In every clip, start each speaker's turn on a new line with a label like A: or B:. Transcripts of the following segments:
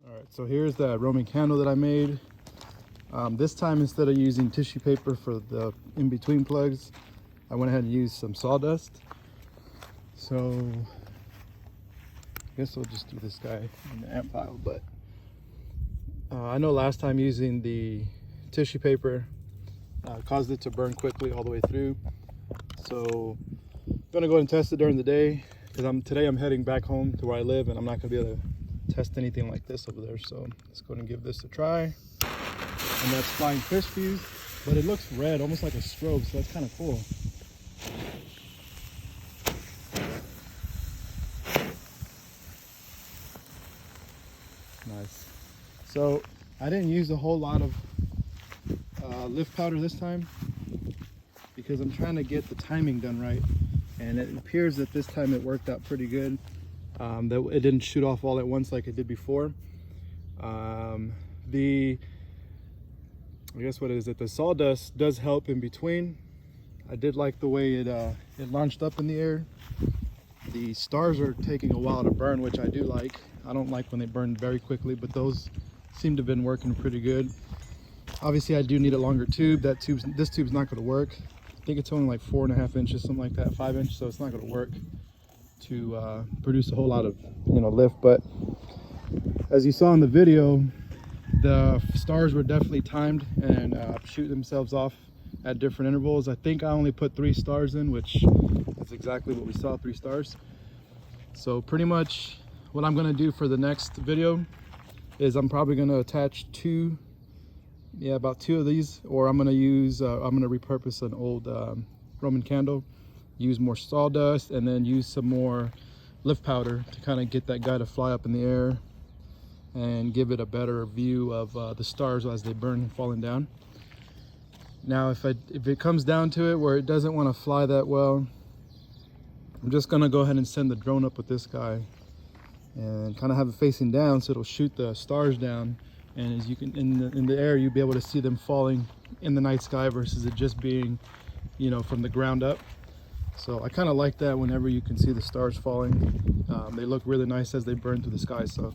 A: All right, so here's the Roman candle that I made. This time, instead of using tissue paper for the in-between plugs, I went ahead and used some sawdust. So I guess we'll just do this guy in the amp pile. But I know last time using the tissue paper caused it to burn quickly all the way through. So I'm gonna go ahead and test it during the day, because today I'm heading back home to where I live, and I'm not gonna be able to test anything like this over there. So let's go ahead and give this a try. And that's flying fish fuse, but it looks red, almost like a strobe, so that's kind of cool. Nice. So I didn't use a whole lot of lift powder this time, because I'm trying to get the timing done right, and it appears that this time it worked out pretty good. That it didn't shoot off all at once like it did before. I guess what is it? The sawdust does help in between. I did like the way it launched up in the air. The stars are taking a while to burn, which I do like. I don't like when they burn very quickly, but those seem to have been working pretty good. Obviously, I do need a longer tube. This tube's not going to work. I think it's only like 4.5 inches, something like that, 5 inches, so it's not going to work to produce a whole lot of lift. But as you saw in the video, the stars were definitely timed and shoot themselves off at different intervals. I think I only put 3 stars in, which is exactly what we saw, 3 stars. So pretty much what I'm going to do for the next video is I'm probably going to attach about 2 of these, or I'm going to use I'm going to repurpose an old Roman candle, use more sawdust, and then use some more lift powder to kind of get that guy to fly up in the air and give it a better view of the stars as they burn and falling down. Now if it comes down to it where it doesn't want to fly that well, I'm just gonna go ahead and send the drone up with this guy and kind of have it facing down, so it'll shoot the stars down, and as you can in the air, you'll be able to see them falling in the night sky versus it just being from the ground up. So I kind of like that whenever you can see the stars falling. They look really nice as they burn through the sky. So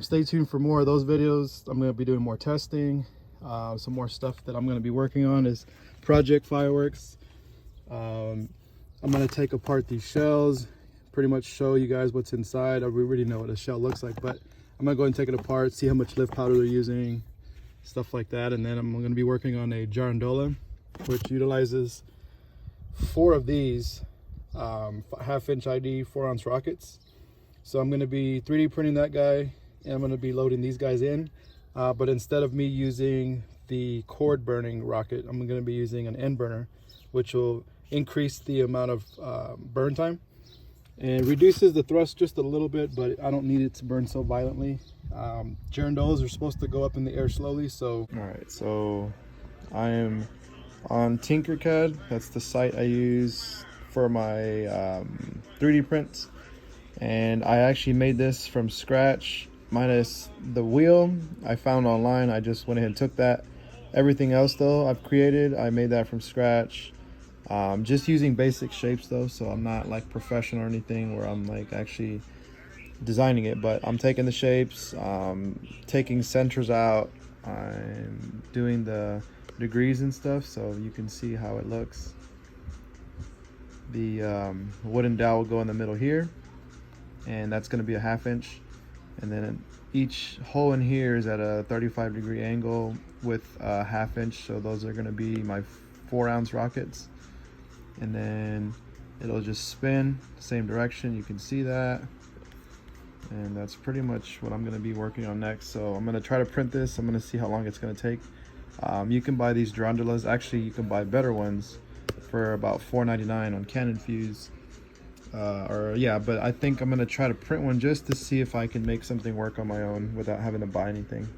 A: stay tuned for more of those videos. I'm going to be doing more testing. Some more stuff that I'm going to be working on is project fireworks. I'm going to take apart these shells, pretty much show you guys what's inside. We already know what a shell looks like, but I'm going to go ahead and take it apart, see how much lift powder they're using, stuff like that. And then I'm going to be working on a girandola, which utilizes 4 of these 1/2-inch ID 4-ounce rockets. So I'm going to be 3D printing that guy, and I'm going to be loading these guys in. But instead of me using the cord burning rocket, I'm going to be using an end burner, which will increase the amount of burn time and reduces the thrust just a little bit, but I don't need it to burn so violently. Girandolas are supposed to go up in the air slowly. So all right, so I am on Tinkercad. That's the site I use for my 3D prints, and I actually made this from scratch minus the wheel I found online. I just went ahead and took that. Everything else though I've created, I made that from scratch, just using basic shapes though, so I'm not like professional or anything where I'm like actually designing it, but I'm taking the shapes, taking centers out, I'm doing the degrees and stuff so you can see how it looks. The wooden dowel will go in the middle here, and that's going to be a 1/2 inch, and then each hole in here is at a 35-degree angle with a 1/2 inch, so those are going to be my 4-ounce rockets. And then it'll just spin the same direction, you can see that, and that's pretty much what I'm going to be working on next. So I'm going to try to print this. I'm going to see how long it's going to take. You can buy these girandolas, actually you can buy better ones for about $4.99 on Cannon Fuse, but I think I'm going to try to print one just to see if I can make something work on my own without having to buy anything.